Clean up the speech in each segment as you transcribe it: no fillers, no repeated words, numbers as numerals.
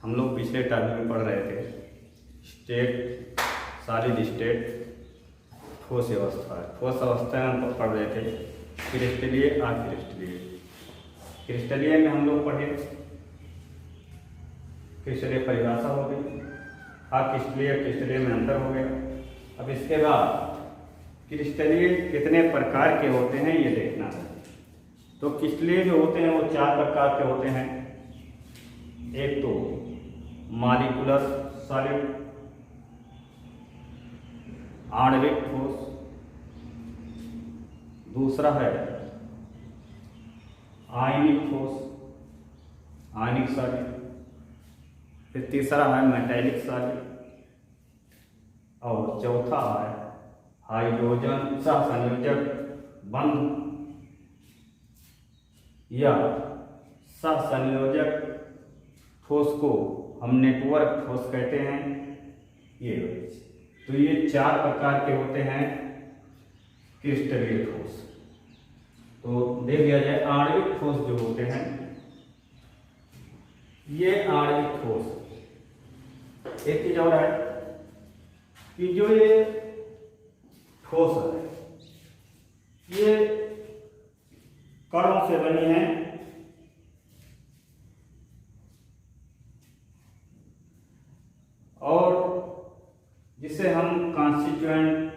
हम लोग पिछले टर्म में पढ़ रहे थे स्टेट, सॉलिड स्टेट, ठोस अवस्था। ठोस अवस्था में हम पढ़ रहे थे क्रिस्टलीय, अक्रिस्टलीय। क्रिस्टलीय में हम लोग पढ़े क्रिस्टलीय परिभाषा हो गई, अक्रिस्टलीय क्रिस्टलीय में अंतर हो गया। अब इसके बाद क्रिस्टलीय कितने प्रकार के होते हैं ये देखना है। तो क्रिस्टलीय जो होते हैं वो 4 प्रकार के होते हैं। एक तो मॉलिक्यूलर सॉलिड, आणविक ठोस। दूसरा है आयनिक ठोस, आयनिक सॉलिड। फिर तीसरा है मेटैलिक सॉलिड और चौथा है हाइड्रोजन सहसंयोजक बंध या सहसंयोजक ठोस को हम नेटवर्क ठोस कहते हैं। ये तो ये 4 प्रकार के होते हैं क्रिस्टलीय ठोस। तो देख लिया जाए आणविक ठोस जो होते हैं, ये आणविक ठोस। एक चीज और है कि जो ये ठोस है ये कणों से बनी है और जिसे हम कांस्टिट्यूएंट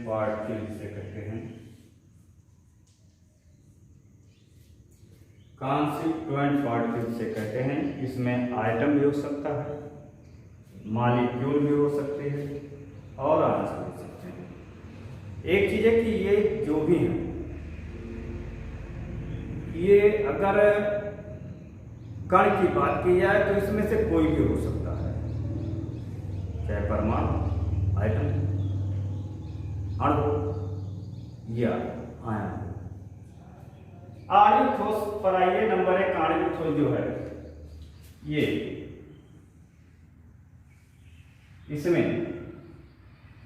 पार्टिकल जिसे कहते हैं। कांस्टिट्यूएंट पार्टिकल से कहते हैं। इसमें आइटम भी हो सकता है, मॉलिक्यूल भी हो सकते हैं और आंसर हो सकते हैं। एक चीज है कि ये जो भी है ये अगर कण की बात की जाए तो इसमें से कोई भी हो सकता है, चाहे परमाणु, आइटम, अणु या आयन। आणविक ठोस पर आइए। नंबर 1 आणविक ठोस जो है ये, इसमें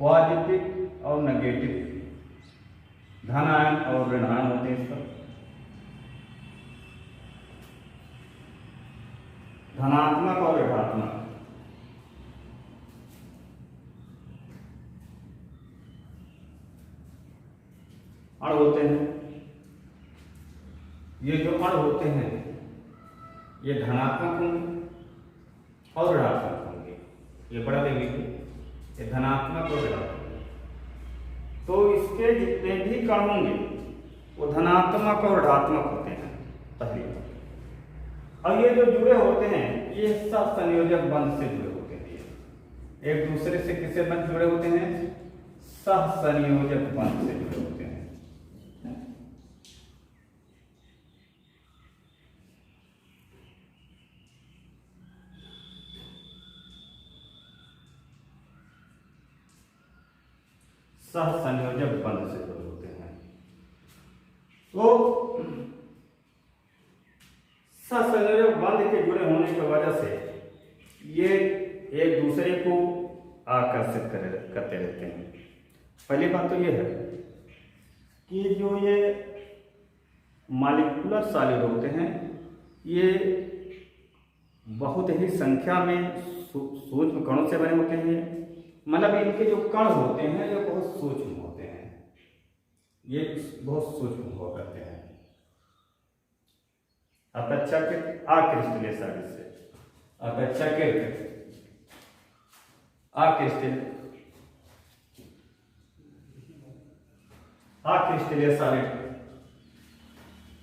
पॉजिटिव और नेगेटिव, धन आयन और ऋण आयन होते हैं। इसका धनात्मक और ऋणात्मक अणु होते हैं। ये जो अणु होते हैं ये धनात्मक होंगे और ऋणात्मक होंगे। ये बड़ा देख लीजिए, ये धनात्मक और ऋणात्मक। तो इसके जितने भी कण होंगे वो धनात्मक और ऋणात्मक होते हैं पहली बात। और ये जो जुड़े होते हैं ये सहसंयोजक बंध से जुड़े होते हैं। एक दूसरे से किससे बंध जुड़े होते हैं? सहसंयोजक बंध से जुड़े होते हैं। सहसंयोजक बंध से जुड़े होते हैं। तो सहसंयोजक बंध के जुड़े होने की वजह से ये एक दूसरे को आकर्षित करते रहते हैं। पहली बात तो ये है कि जो ये मॉलिक्यूलर सॉलिड होते हैं ये बहुत ही संख्या में सूक्ष्म कणों से बने होते हैं। मतलब इनके जो कण होते हैं ये बहुत सूक्ष्म होते हैं, ये बहुत सूक्ष्म हुआ करते हैं अपेक्षाकृत अक्रिस्टलीय सॉलिड से। अपेक्षाकृत अक्रिस्टलीय सॉलिड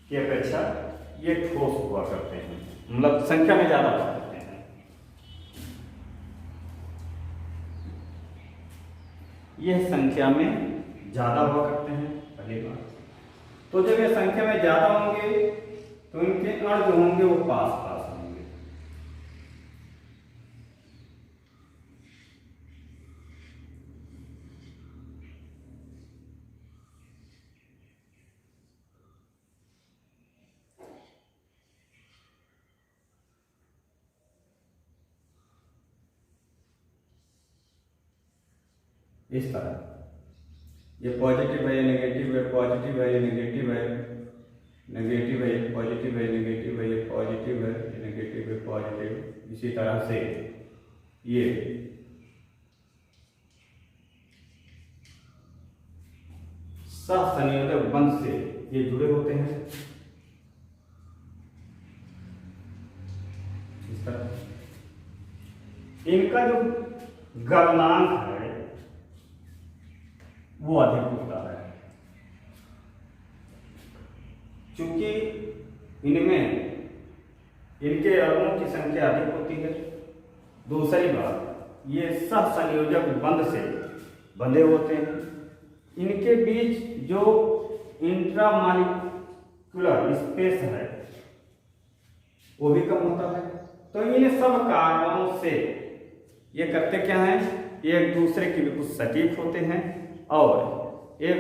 की अपेक्षा ये ठोस हुआ करते हैं, मतलब संख्या में ज्यादा हुआ करते हैं। यह संख्या में ज्यादा हुआ करते हैं पहली बात। तो जब ये संख्या में ज्यादा होंगे तो इनके अण जो होंगे वो पास पास होंगे। इस तरह ये पॉजिटिव है, ये नेगेटिव है, पॉजिटिव है, ये नेगेटिव है, नेगेटिव है, ये पॉजिटिव है, नेगेटिव है, ये पॉजिटिव है, ये नेगेटिव है, पॉजिटिव। इसी तरह से ये सहसंयोजक बंध से ये जुड़े होते हैं इस तरह। इनका जो गलनांक है वो अधिक होता है, क्योंकि इनमें इनके अणुओं की संख्या अधिक होती है। दूसरी बात, ये सहसंयोजक बंध से बंधे होते हैं, इनके बीच जो इंट्रामॉलिक्यूलर स्पेस है वो भी कम होता है। तो इन सब कारणों से ये करते क्या हैं, एक दूसरे के बिल्कुल सटीक होते हैं और एक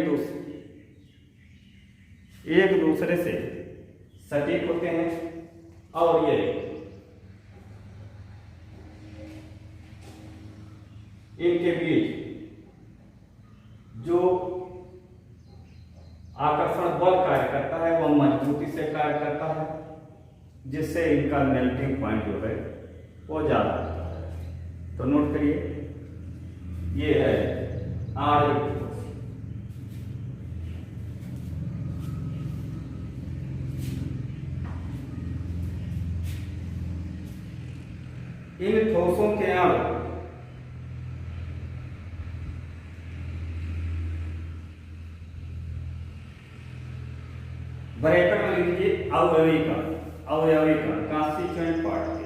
दूसरे से सटीक होते हैं और ये इनके बीच जो आकर्षण बल कार्य करता है वह मजबूती से कार्य करता है, जिससे इनका मेल्टिंग पॉइंट जो है वो ज्यादा होता है। तो नोट करिए, ये है आणविक ठोस। इन ठोसों के अणु ब्रैकेट में लिख लीजिए अवयवीकरण कॉन्स्टिट्यूएंट पार्ट के।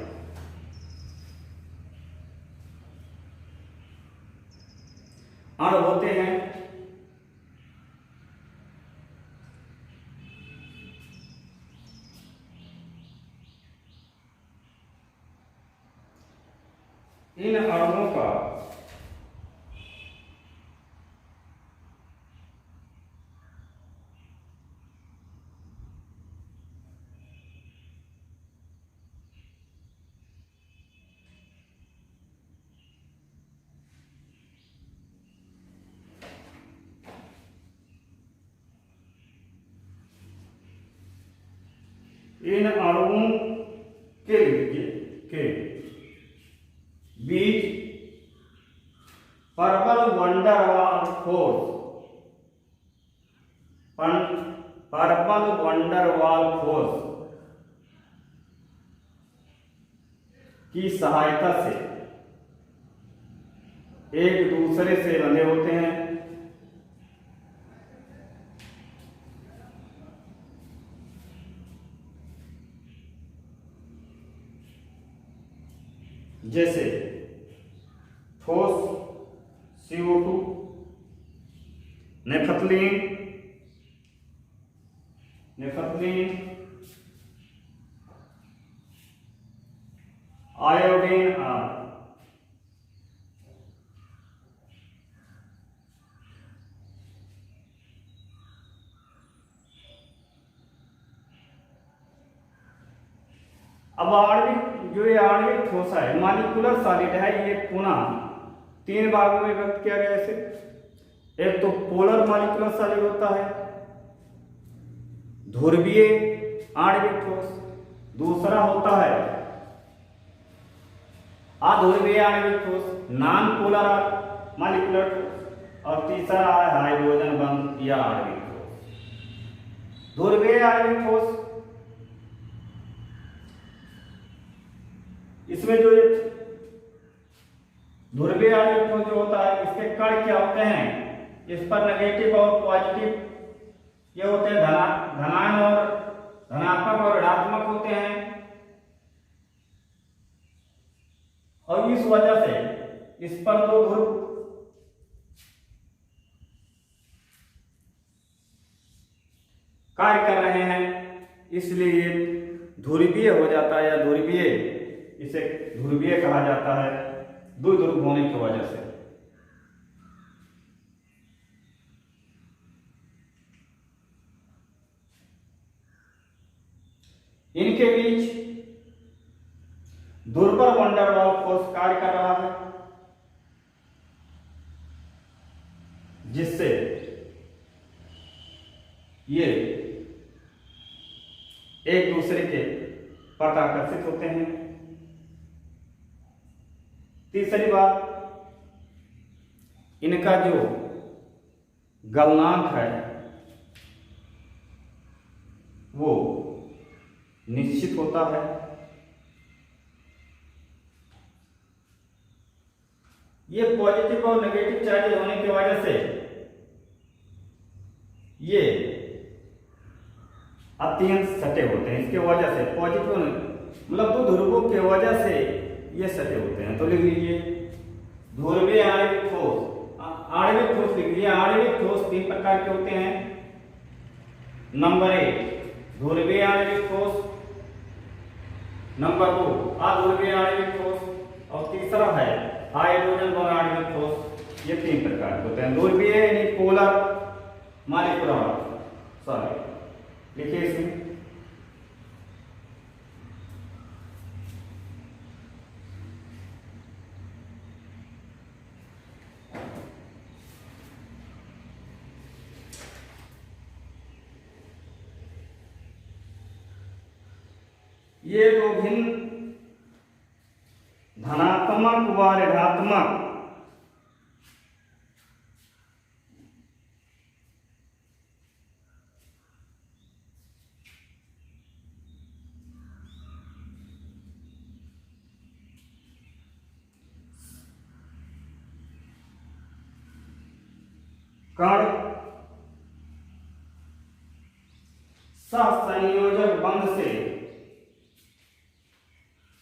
अणु होते हैं इन अणुओं का इन अणुओं के बीच प्रबल वंडरवाल फोर्स की सहायता से एक दूसरे से बंधे होते हैं। जैसे ठोस CO2, नेपथलीन, आयोडीन आदि। अब आणविक ठोस है, मॉलिक्यूलर सॉलिड है, ये पुनः 3 भागों में व्यक्त किया गया है। एक तो पोलर मॉलिक्यूलर सॉलिड होता है, ध्रुवीय आणविक ठोस, दूसरा होता है अध्रुवीय आणविक ठोस नॉन पोलर मॉलिक्यूलर ठोस, और तीसरा है हाइड्रोजन बंध या आणविक ठोस। ध्रुवीय आणविक ठोस, इसमें जो ध्रुवीय आणविक ठोस जो होता है, इसके कण क्या होते हैं, इस पर नेगेटिव और पॉजिटिव ये होते हैं, धनात्मक और ऋणात्मक होते हैं। और इस वजह से इस पर 2 ध्रुव कार्य कर रहे हैं, इसलिए ध्रुवीय हो जाता है, या ध्रुवीय, इसे ध्रुवीय कहा जाता है 2 ध्रुव होने की वजह से। इनके बीच दुर्बल वंडरवाल फोर्स कार्य कर रहा है, जिससे ये एक दूसरे के प्रति आकर्षित होते हैं। तीसरी बात, इनका जो गलनांक है वो निश्चित होता है। ये पॉजिटिव और नेगेटिव चार्ज होने की वजह से ये अत्यंत सटे होते हैं। इसके वजह से पॉजिटिव मतलब दो ध्रुवों के वजह से ये सटे होते हैं। तो लिख लीजिए ध्रुवीय आणविक ठोस। आणविक ठोस लिख लीजिए। आणविक ठोस तीन प्रकार के होते हैं। नंबर 1 ध्रुवीय आणविक ठोस, नंबर 2 अध्रुवीय आणविक ठोस और तीसरा है हाइड्रोजन बम आणविक ठोस। ये तीन प्रकार के होते हैं। ध्रुवीय यानी पोलर मॉलिक्यूलर, सॉरी लिखिए इसमें ये दो भिन्न धनात्मक व ऋणात्मक कण सहसंयोजक बंध से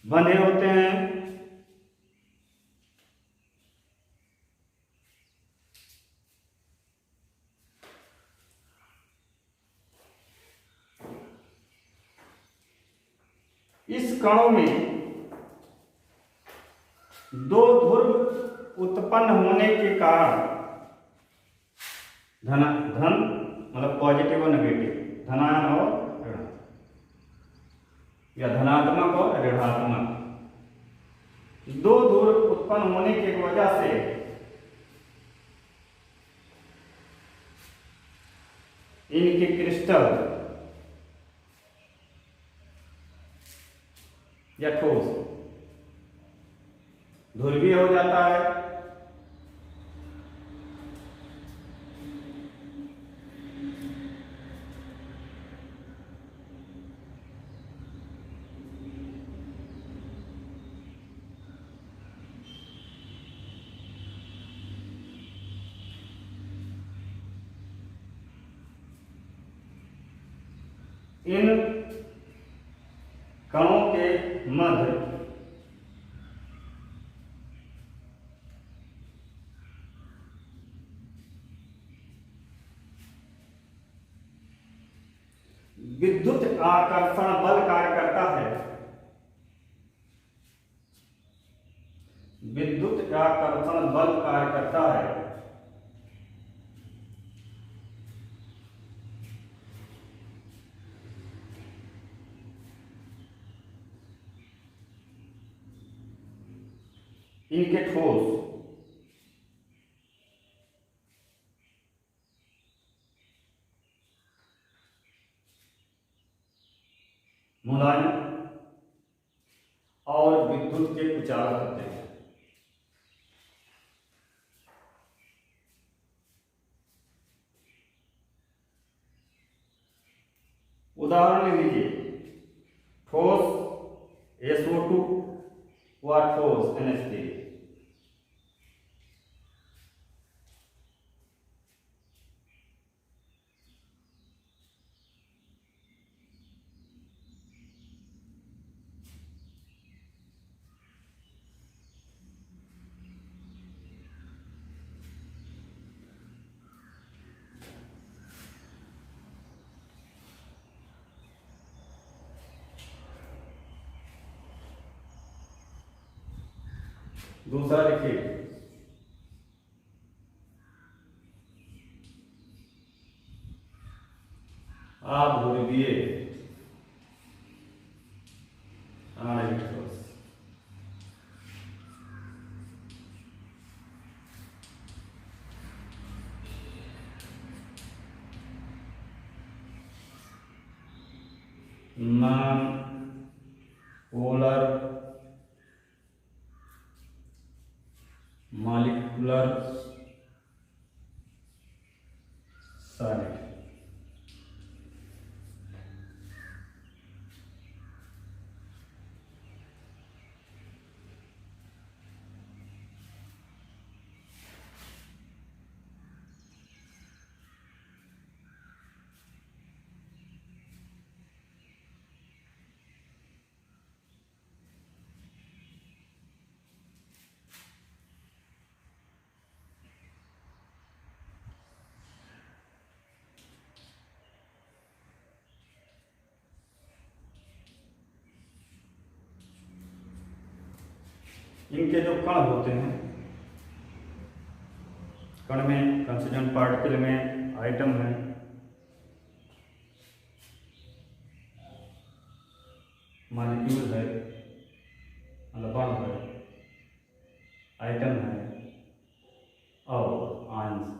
बंधे होते हैं। इस कणों में दो ध्रुव उत्पन्न होने के कारण धन मतलब पॉजिटिव और नेगेटिव, धनायन और ऋण, या धनात्मक और ऋणात्मक, दो ध्रुव उत्पन्न होने की वजह से इनके क्रिस्टल या ठोस ध्रुवीय हो जाता है। इन कणों के मध्य विद्युत आकर्षण बल कार्य करता है। विद्युत आकर्षण बल कार्य करता है। इनके ठोस मुलायम और विद्युत के कुचालक होते हैं। उदाहरण ले लीजिए ठोस SO2 व ठोस NH3। दूसरा लिखिए अध्रुवीय आणविक ठोस। Non polar molecular solid. इनके जो कण होते हैं, कण में कंस्टिट्यूएंट पार्टिकल में आइटम है, मॉलिक्यूल है, अल्फान है, आइटम है और आयंस।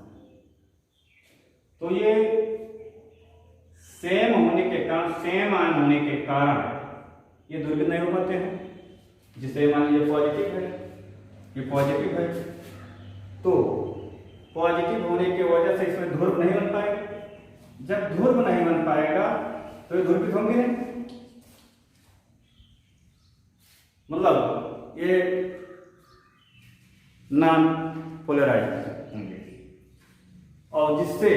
तो ये सेम होने के कारण, सेम आयन होने के कारण ये ध्रुवित नहीं हो पाते हैं। जिसे मान लीजिए पॉजिटिव है, ये पॉजिटिव है, तो पॉजिटिव होने की वजह से इसमें ध्रुव नहीं बन पाएगा। जब ध्रुव नहीं बन पाएगा तो ये ध्रुवित होंगे नहीं, मतलब ये नॉन पोलराइज होंगे, और जिससे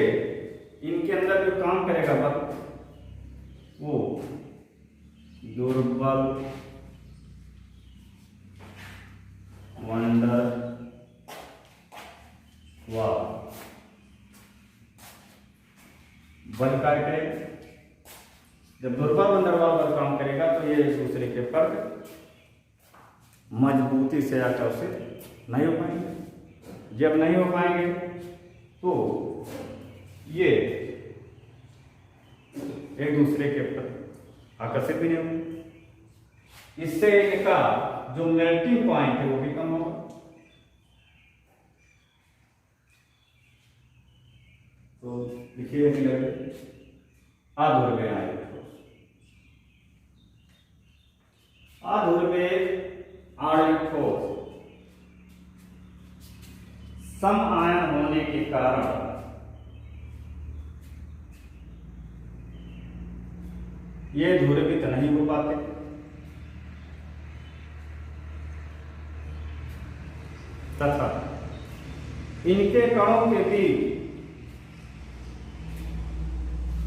इनके अंदर जो काम करेगा बल वो दुर्बल वंडर वाल बल कार्य करेगा। जब दुर्बल वंडरवाल बल काम करेगा तो ये एक दूसरे के पर मजबूती से आकर्षित नहीं हो पाएंगे। जब नहीं हो पाएंगे तो ये एक दूसरे के पर आकर्षित भी नहीं होंगे। इससे इनका जो मेल्टिंग पॉइंट है वो भी कम होगा। तो लिखिए अध्रुवीय आणविक ठोस सम आयन होने के कारण ये ध्रुवित नहीं हो पाते। तथा इनके कणों के बीच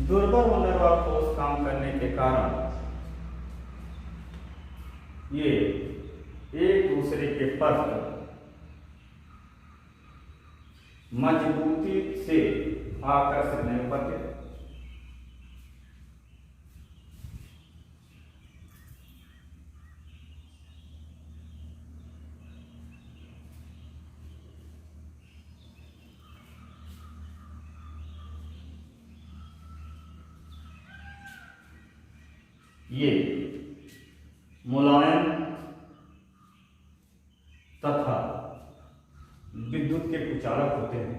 दुर्बल वंडरवाल फोर्स काम करने के कारण ये एक दूसरे के पर मजबूती से आकर्षित नहीं हो पाते। ये मुलायम तथा विद्युत के कुचालक होते हैं।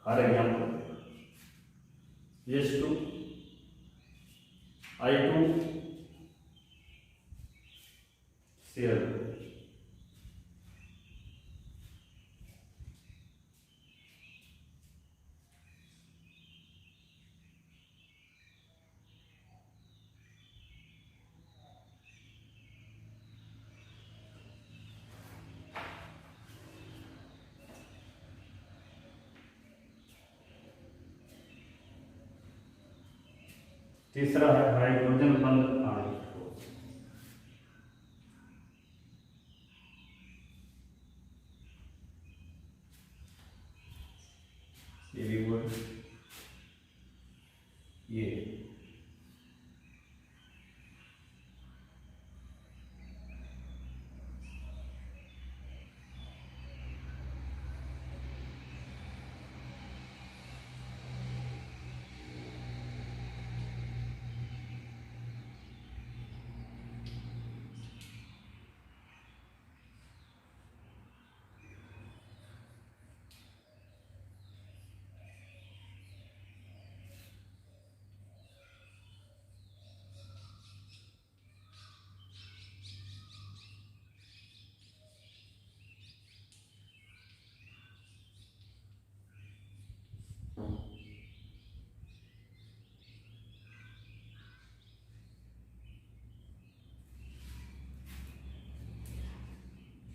For example H2 I2 Cl। तीसरा है हाइड्रोजन बंध आणविक ठोस। ये भी वो ये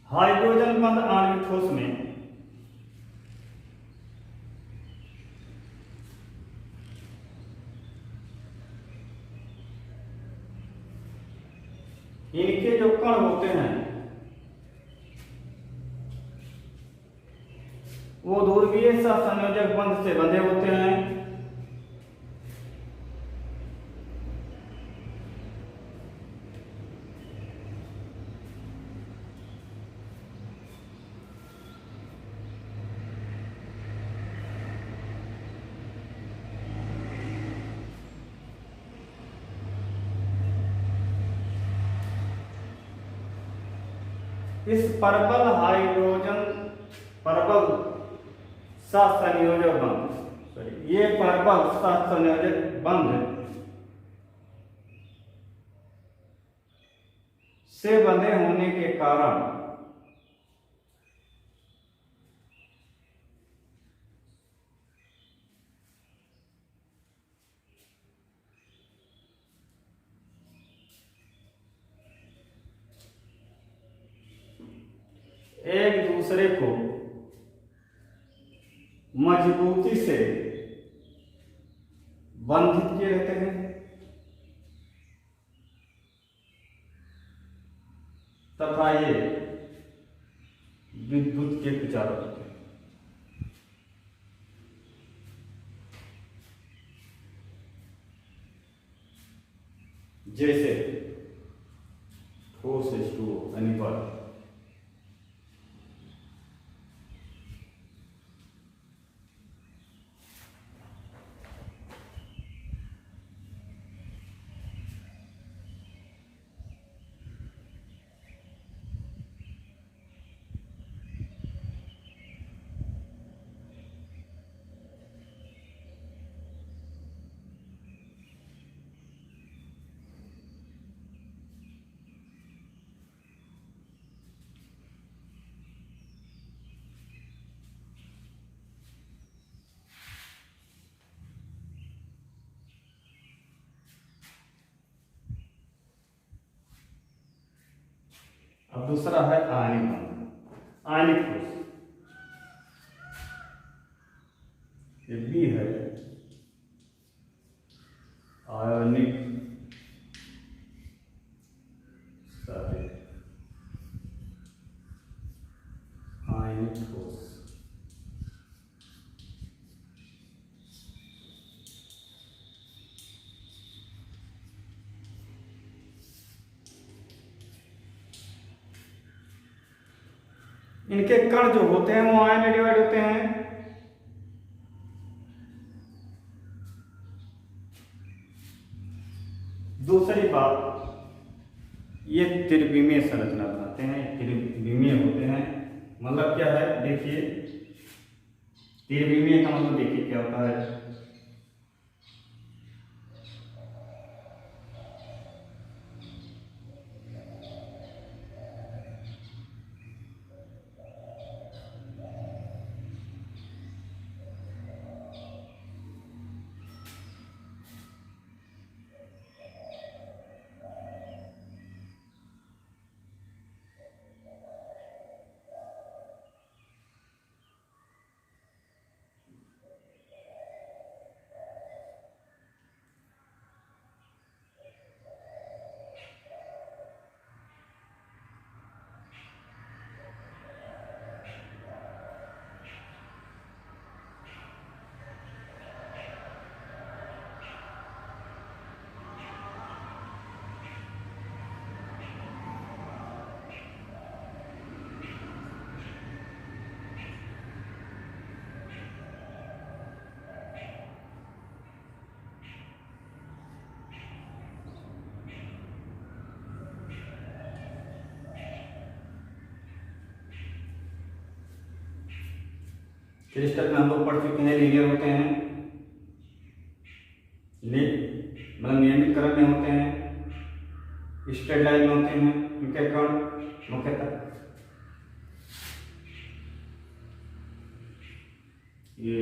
हाइड्रोजन बंध आणविक ठोस में इनके जो कण होते हैं वो ध्रुवीय सहसंयोजक बंध से बंधे होते हैं। इस परबल सहसंयोजक बंध ये परबल सहसंयोजक बंध से बंधे होने के कारण एक दूसरे को मजबूती से बंधित किए रहते हैं तथा ये विद्युत के विचारक होते हैं। जैसे ठोस H2O यानी बल, अब दूसरा है आयनिक बंध। आयनिक ठोस ये बी है, आयनिक आयनिक ठोस। इनके कण जो होते हैं वो आयन में डिवाइड होते हैं। दूसरी बात ये त्रिविमीय संरचना बनाते हैं, त्रिविमीय होते हैं। मतलब क्या है देखिए, त्रिविमीय का मतलब देखिए क्या होता है। क्रिस्टल में हम लोग पढ़ चुके हैं लीनियर होते हैं, मतलब नियमित क्रम में होते हैं, स्ट्रेट लाइन में होते हैं। इनके कण मुख्यतः ये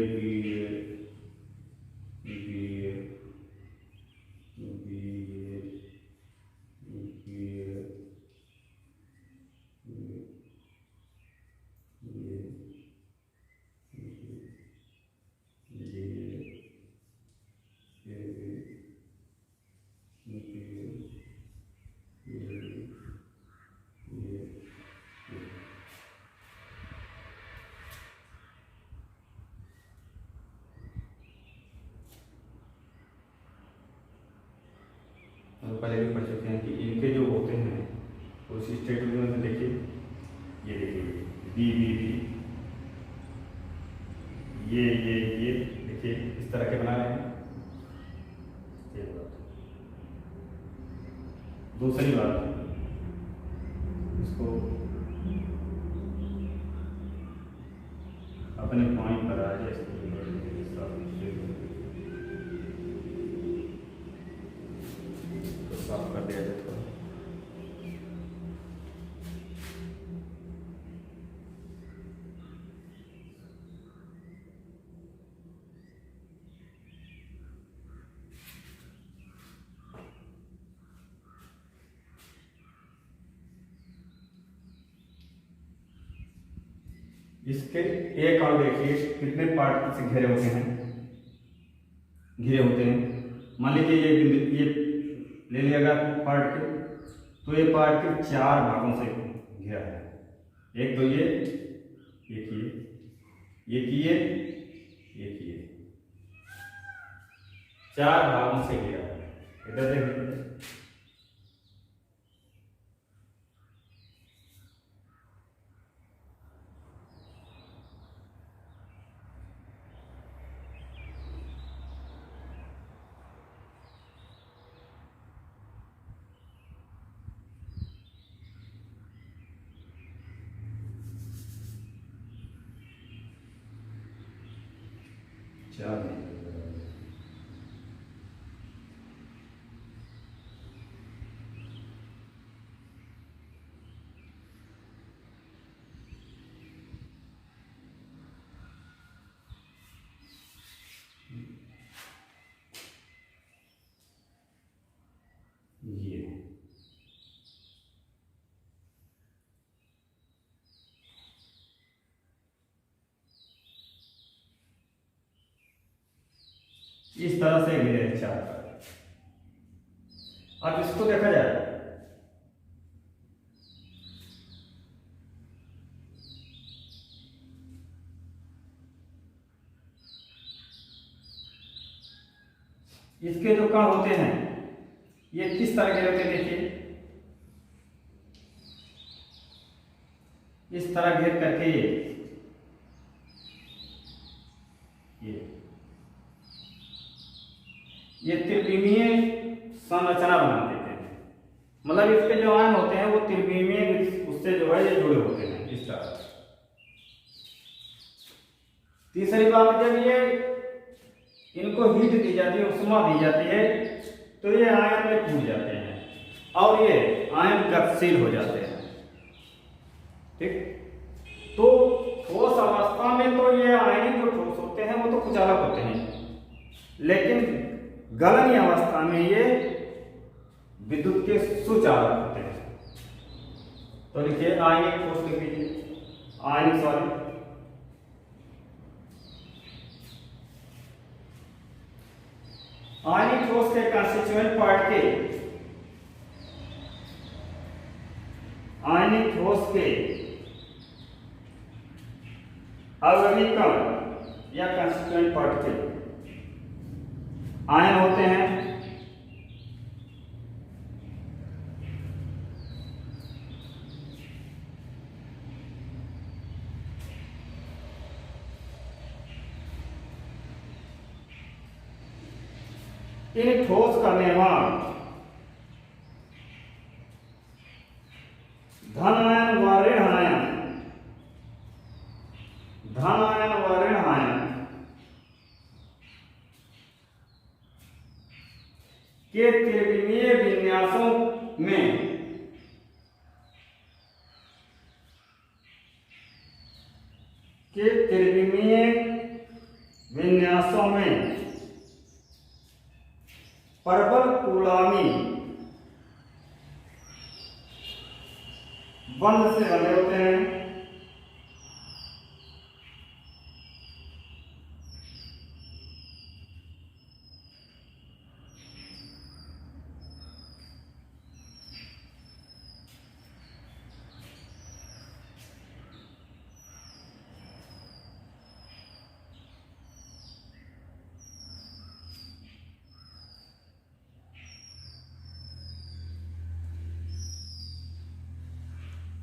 पहले भी पढ़ चुके हैं कि इनके जो होते हैं उस स्टेटमेंट में देखिए, ये देखिए बी बी बी, ये देखिए इस तरह के बना रहे हैं। एक बात, दूसरी बात, इसको अपने पॉइंट पर आ जाए, इसको साफ कर दिया जाए थोड़ा। इसके एक और देखिए कितने पार्ट से घिरे होते हैं, घिरे होते हैं। मान लीजिए ये ले लिएगा पार्ट के, तो ये पार्ट के 4 भागों से घिरा है। एक तो ये, एक ये, एक ये, 4 भागों से घिरा है। इधर देखिए, ये इस तरह से घिरे 4 पार्ट। अब इसको देखा जाए, इसके जो कण होते हैं ये किस तरह के होते हैं, देखिए इस तरह घेर करके ये त्रिविमीय संरचना बना देते हैं। मतलब इसके जो आयन होते हैं वो त्रिविमीय उससे जो है ये जुड़े होते हैं इस तरह। तीसरी बात, जब ये इनको हीट दी जाती है, उष्मा दी जाती है, तो ये आयन में टूट जाते हैं और ये आयन गतिशील हो जाते हैं। ठीक, तो ठोस अवस्था में तो ये आयनिक जो ठोस होते हैं वो तो कुछ अलग होते हैं, लेकिन गलनीय अवस्था में ये विद्युत के सुचालक होते हैं। तो लिखिए आयनिक ठोस लिख लीजिए, आयनिक सॉरी आयनिक ठोस के कंस्टिट्यूएंट पार्ट के, आयनिक ठोस के अवयवी कण या कंस्टिट्यूएंट पार्ट के आयन होते हैं इन ठोस का निर्माण धन आयन व ऋण आयन, धन आयन व ऋण आयन के त्रिविमीय विन्यासों में प्रबल कूलामी बंध से बने होते हैं।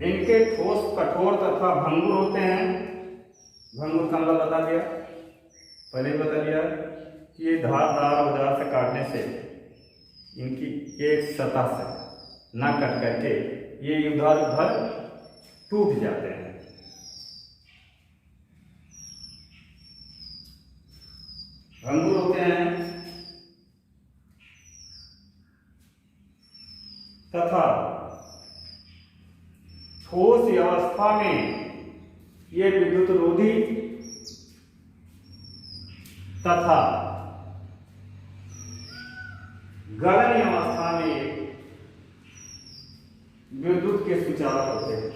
इनके ठोस, कठोर तथा भंगुर होते हैं। भंगुर का मतलब बता दिया, पहले ही बता दिया कि ये धारदार औजार से काटने से इनकी एक सतह से ना कट करके ये इधर उधर टूट जाते हैं। भंगुर होते हैं तथा ठोस अवस्था में ये विद्युत रोधी तथा गलन अवस्था में विद्युत के सुचालक होते हैं।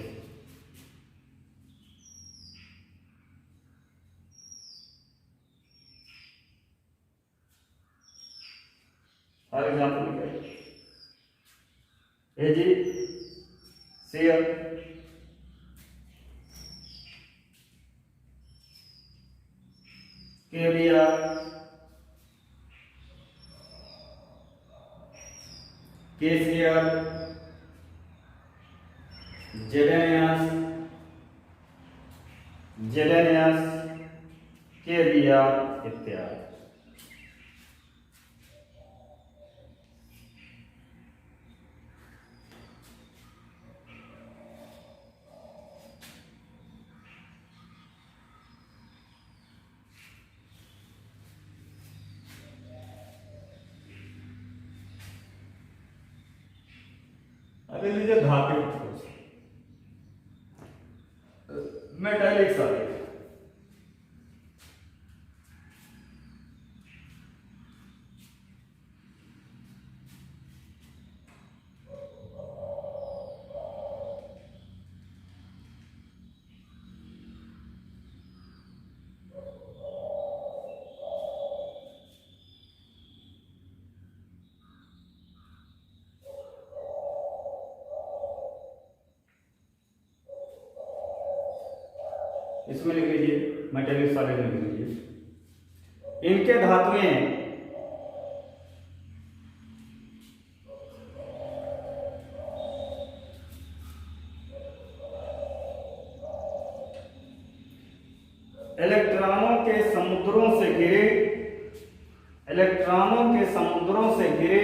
हर एग्जाम्पल जी शेयर, केविया, केसियर, जेलेनियस, केविया इत्यादि। अरे लीजिए धातु ठोस, मेटालिक सॉलिड। इसमें लिख लीजिए, मेटालिक सॉलिड में लिख लीजिए। इनके धातुएं इलेक्ट्रॉनों के समुद्रों से घिरे, इलेक्ट्रॉनों के समुद्रों से घिरे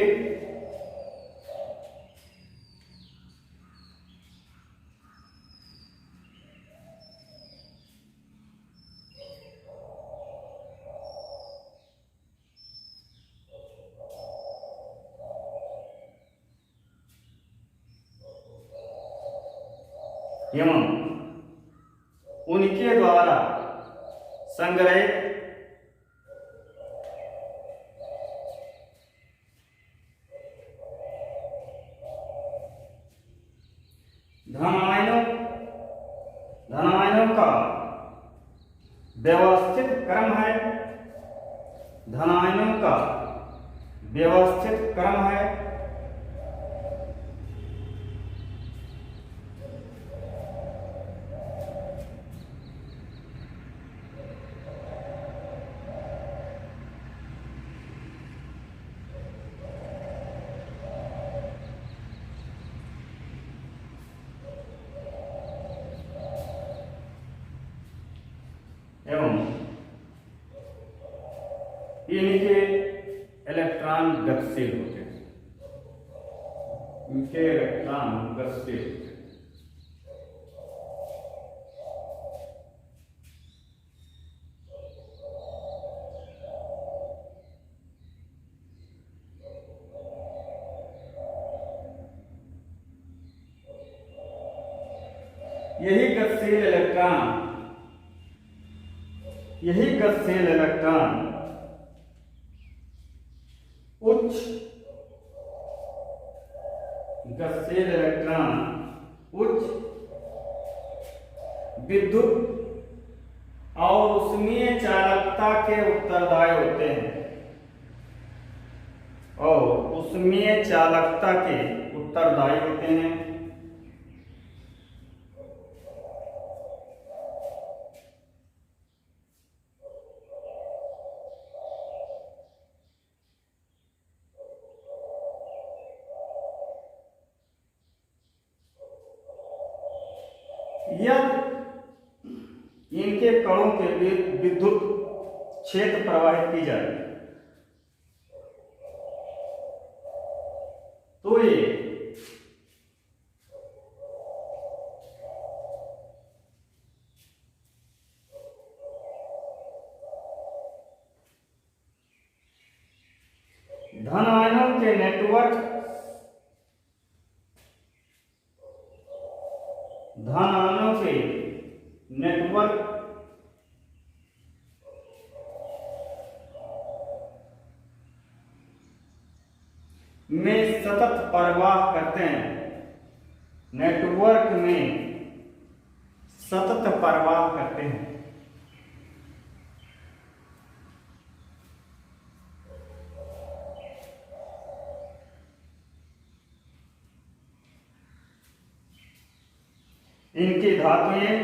एवं उनके द्वारा संग्रहित धनायनों का व्यवस्थित क्रम है, धनायनों का व्यवस्थित क्रम है। एवं इनके इलेक्ट्रॉन गतिशील होते हैं, इनके इलेक्ट्रॉन गतिशील होते हैं। यही गतिशील इलेक्ट्रॉन उच्च गतिशील इलेक्ट्रॉन उच्च विद्युत और ऊष्मीय चालकता के उत्तरदायी होते हैं, और ऊष्मीय चालकता के उत्तरदायी होते हैं। यदि इनके कणों के विद्युत क्षेत्र प्रवाहित की जाए तो ये धन आयनों के नेटवर्क में सतत प्रवाह करते हैं, नेटवर्क में सतत प्रवाह करते हैं। इनकी धातुएं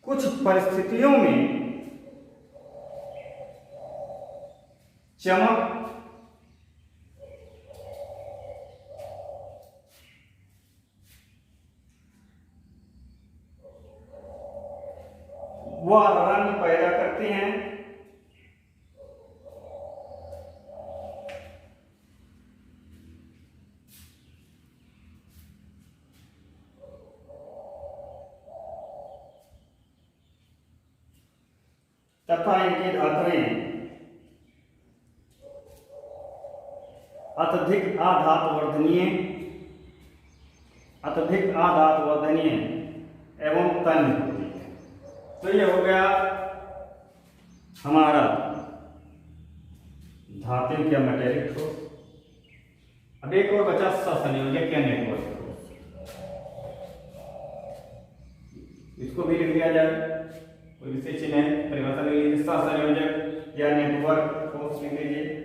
कुछ परिस्थितियों में चमक व रंग पैदा करती हैं। तथा इनकी धातुएं अत्यधिक आधातुवर्धनीय एवं तन्य होती है। तो ये हो गया हमारा धातु क्या मैटेरिक ठोस। अब एक और बचा सहसंयोजक या नेटवर्क ठोस, इसको भी लिख दिया जाए। कोई विशेष चिन्ह है, परिभाषा लिख लीजिए, सहसंयोजक या नेटवर्क ठोस लिख लीजिए।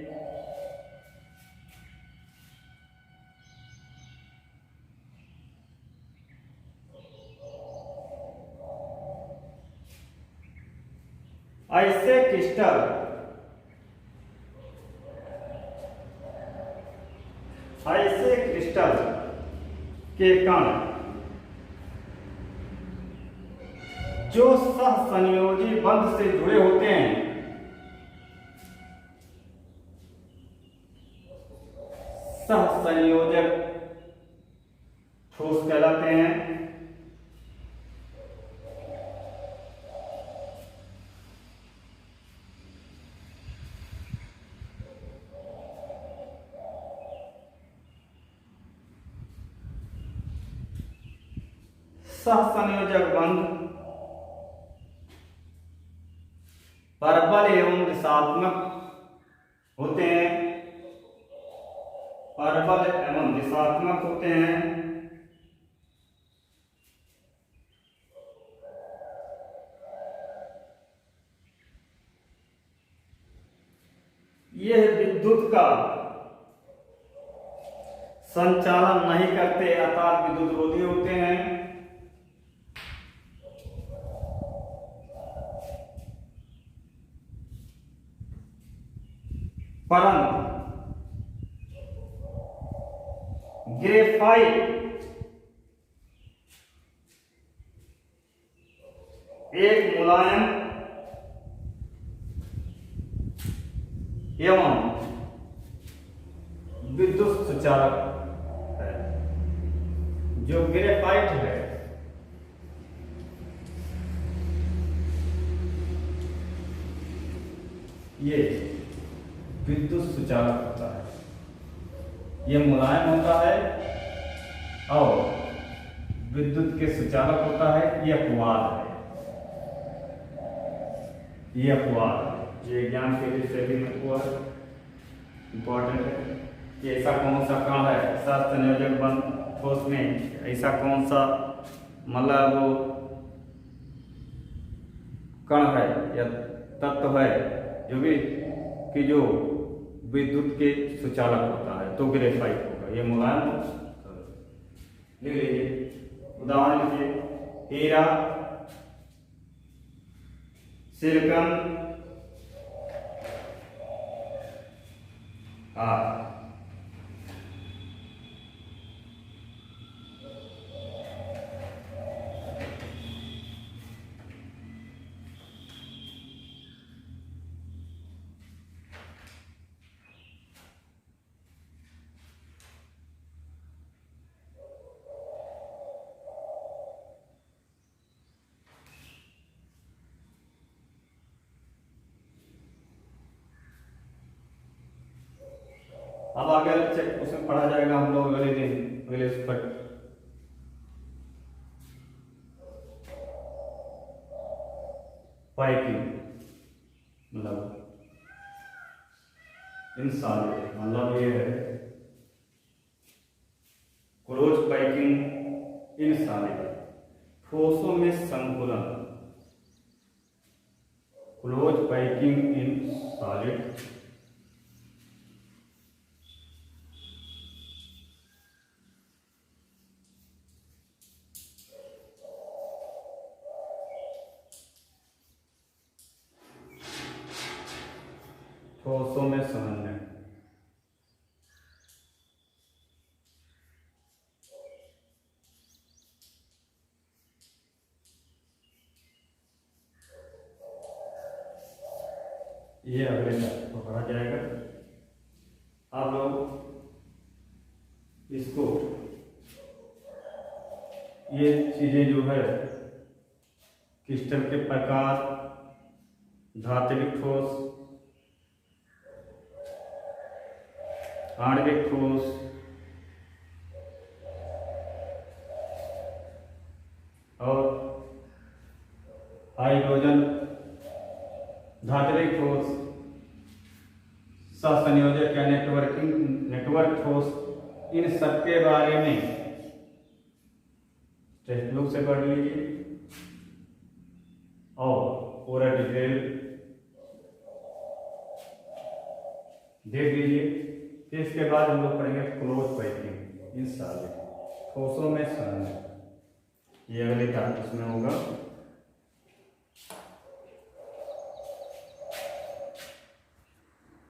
ऐसे क्रिस्टल के कण जो सहसंयोजी बंध से जुड़े होते हैं, सहसंयोजक ठोस कहलाते हैं। सहसंयोजक बंध परबल एवं दिशात्मक होते हैं, परबल एवं दिशात्मक होते हैं। यह विद्युत का संचालन नहीं करते अर्थात विद्युत रोधी होते हैं। परंतु ग्रेफाइट एक मुलायम एवं विद्युत सुचालक है। जो ग्रेफाइट है ये विद्युत सुचालक होता है, ये मुलायम होता है और विद्युत के सुचालक होता है। ये अपवाद है, ये अपवाद है। ये ज्ञान के लिए से भी इम्पोर्टेंट है कि ऐसा कौन सा कण है सहसंयोजक बंध ठोस में, ऐसा कौन सा मतलब वो कण है या तत्व है जो भी कि जो विद्युत के सुचालक होता है, तो ग्रेफाइट होगा। ये मुलायम लिख लीजिए। उदाहरण लिखिए, हीरा, सिलिकॉन, अब आगे उसमें पढ़ा जाएगा हम लोग अगले दिन अगले उस पर। पाइपिंग मतलब इंसॉलिड, मतलब ये है क्लोज पाइपिंग इनसॉलिड, ठोसों में संकुलन, क्लोज पाइपिंग इन सॉलिड, ठोसों में समन्वय। ये अगले तक तो पढ़ा जाएगा। आप लोग इसको ये चीजें जो है क्रिस्टल के प्रकार, धात्विक ठोस, आणविक ठोस, और हाइड्रोजन धात्विक ठोस, सहसंयोजक या नेटवर्क ठोस, इन सबके बारे में टेक्स्ट बुक से पढ़ लीजिए और पूरा डिटेल देख लीजिए। फिर इसके बाद हम लोग पढ़ेंगे क्लोज पाइपिंग इन सॉलिड, ठोसों में समन्वय। ये अगले क्लास में होगा।